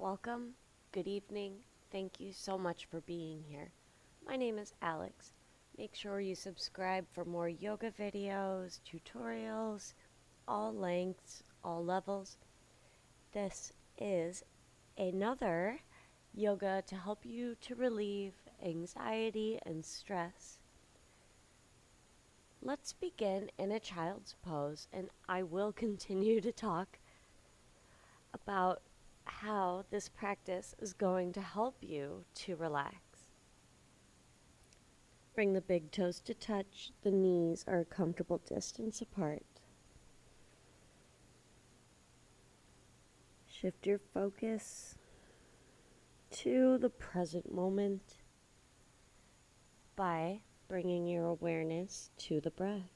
Welcome, good evening, thank you so much for being here. My name is Alex. Make sure you subscribe for more yoga videos, tutorials, all lengths, all levels. This is another yoga to help you to relieve anxiety and stress. Let's begin in a child's pose, and I will continue to talk about how this practice is going to help you to relax. Bring the big toes to touch. The knees are a comfortable distance apart. Shift your focus to the present moment by bringing your awareness to the breath.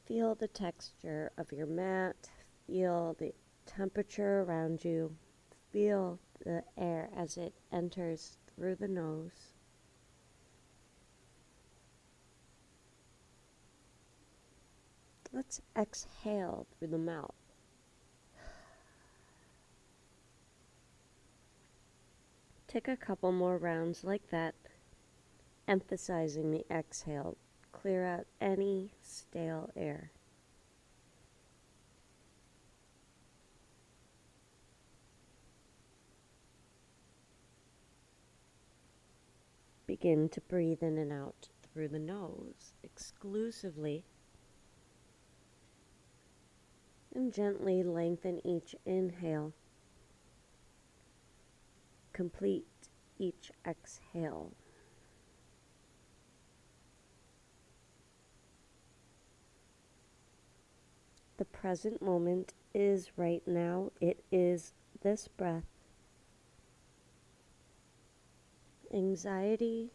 Feel the texture of your mat. Feel the temperature around you. Feel the air as it enters through the nose. Let's exhale through the mouth. Take a couple more rounds like that, emphasizing the exhale. Clear out any stale air. Begin to breathe in and out through the nose exclusively, and gently lengthen each inhale. Complete each exhale. The present moment is right now. It is this breath. Anxiety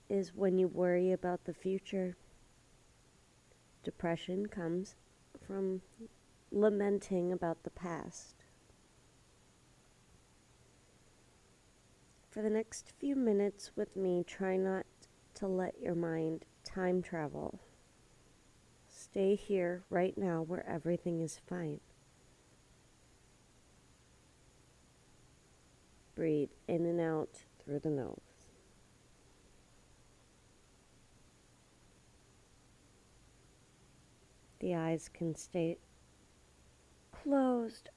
is when you worry about the future. Depression comes from lamenting about the past. For the next few minutes with me, try not to let your mind time travel. Stay here right now where everything is fine. Breathe in and out through the nose. The eyes can stay closed,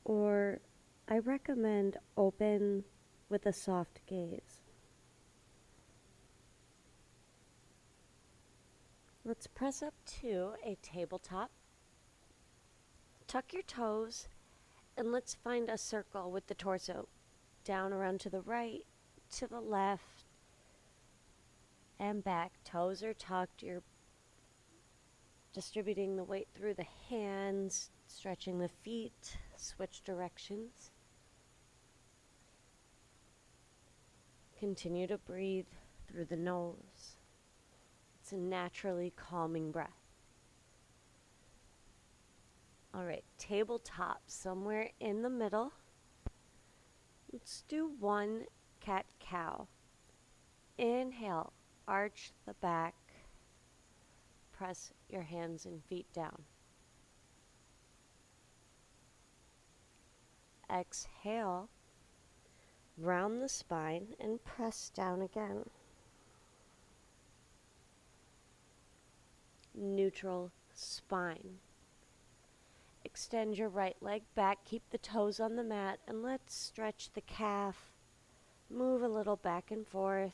or I recommend open with a soft gaze. Let's press up to a tabletop. Tuck your toes, and let's find a circle with the torso down around to the right, to the left, and back. Toes are tucked. You're distributing the weight through the hands, stretching the feet, switch directions. Continue to breathe through the nose. It's a naturally calming breath. All right, tabletop somewhere in the middle. Let's do one cat-cow. Inhale, arch the back. Press your hands and feet down. Exhale, round the spine and press down again. Neutral spine. Extend your right leg back, keep the toes on the mat, and let's stretch the calf. Move a little back and forth.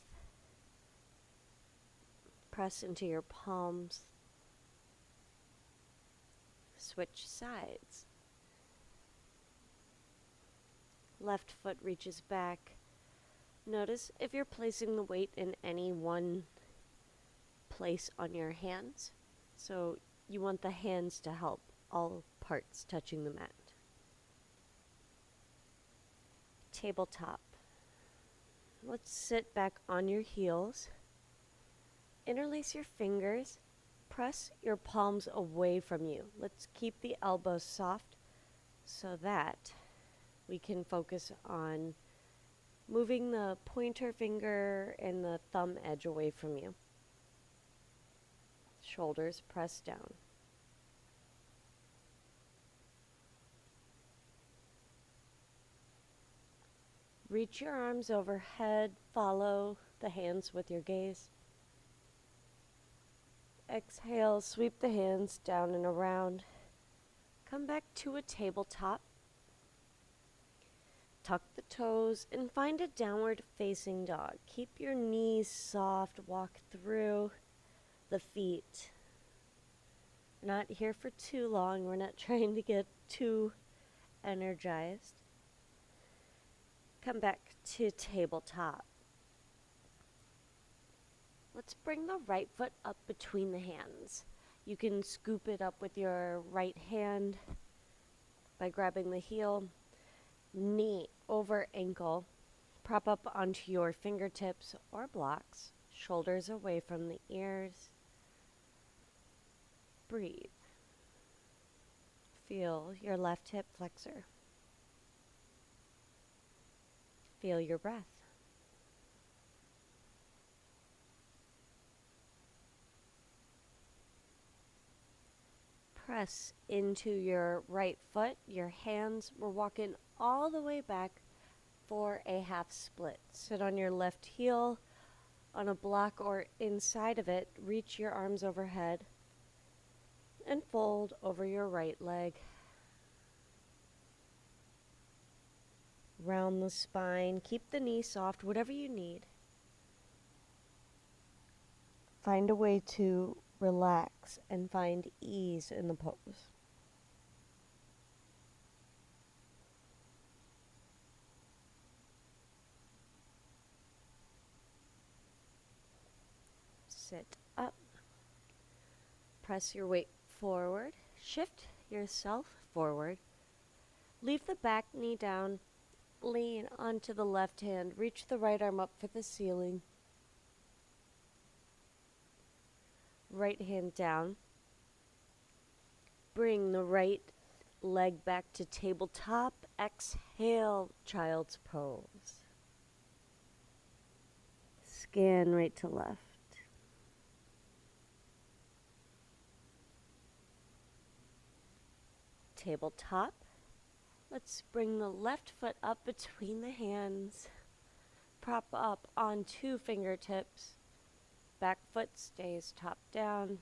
Press into your palms. Switch sides. Left foot reaches back. Notice if you're placing the weight in any one place on your hands. So you want the hands to help, all parts touching the mat. Tabletop. Let's sit back on your heels. Interlace your fingers. Press your palms away from you. Let's keep the elbows soft so that we can focus on moving the pointer finger and the thumb edge away from you. Shoulders press down. Reach your arms overhead, follow the hands with your gaze. Exhale, sweep the hands down and around. Come back to a tabletop. Tuck the toes and find a downward facing dog. Keep your knees soft, walk through the feet. We're not here for too long. We're not trying to get too energized. Come back to tabletop. Let's bring the right foot up between the hands. You can scoop it up with your right hand by grabbing the heel, knee over ankle. Prop up onto your fingertips or blocks, shoulders away from the ears. Breathe. Feel your left hip flexor. Feel your breath. Press into your right foot, your hands. We're walking all the way back for a half split. Sit on your left heel on a block or inside of it. Reach your arms overhead and fold over your right leg. Round the spine. Keep the knee soft, whatever you need. Find a way to relax and find ease in the pose. Sit up. Press your weight forward. Shift yourself forward. Leave the back knee down. Lean onto the left hand. Reach the right arm up for the ceiling. Right hand down. Bring the right leg back to tabletop. Exhale, child's pose. Scan right to left. Tabletop. Let's bring the left foot up between the hands. Prop up on 2 fingertips. Back foot stays top down.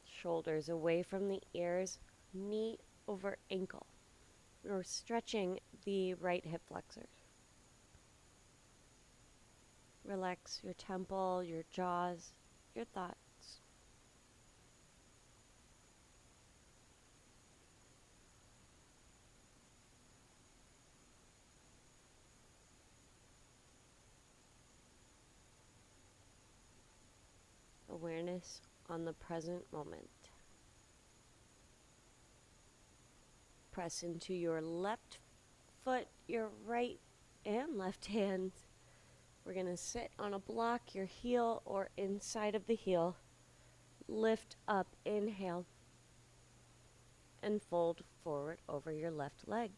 Shoulders away from the ears. Knee over ankle. We're stretching the right hip flexors. Relax your temple, your jaws, your thoughts. Awareness on the present moment. Press into your left foot, your right and left hand. We're going to sit on a block, your heel or inside of the heel. Lift up, inhale, and fold forward over your left leg.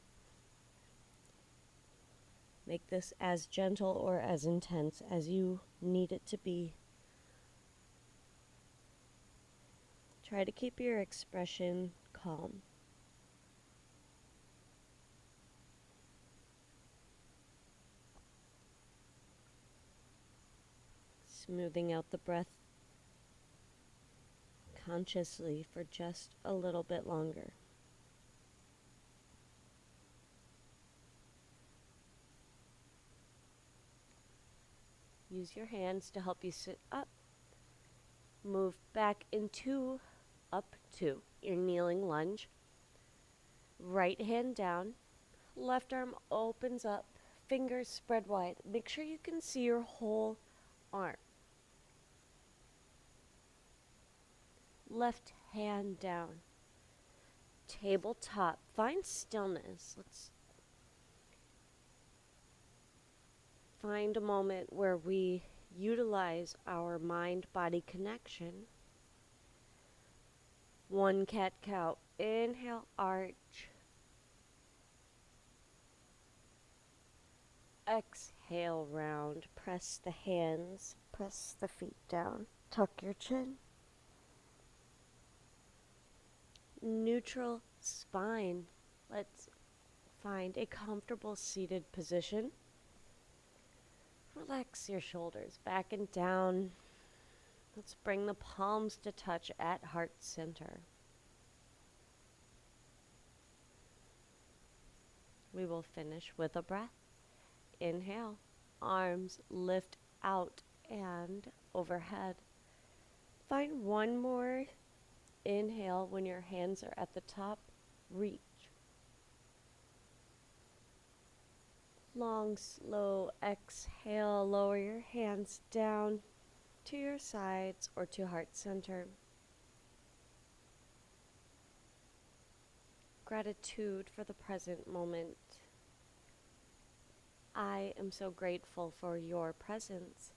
Make this as gentle or as intense as you need it to be. Try to keep your expression calm. Smoothing out the breath consciously for just a little bit longer. Use your hands to help you sit up. Move back into up to your kneeling lunge. Right hand down. Left arm opens up. Fingers spread wide. Make sure you can see your whole arm. Left hand down. Tabletop. Find stillness. Let's find a moment where we utilize our mind-body connection. 1 cat-cow. Inhale, arch. Exhale, round. Press the hands. Press the feet down. Tuck your chin. Neutral spine. Let's find a comfortable seated position. Relax your shoulders back and down. Let's bring the palms to touch at heart center. We will finish with a breath. Inhale, arms lift out and overhead. Find one more inhale when your hands are at the top. Reach. Long, slow exhale. Lower your hands down to your sides or to heart center. Gratitude for the present moment. I am so grateful for your presence.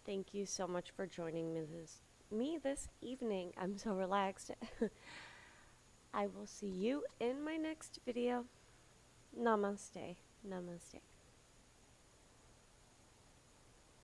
Thank you so much for joining me this evening. I'm so relaxed. I will see you in my next video. Namaste. Namaste.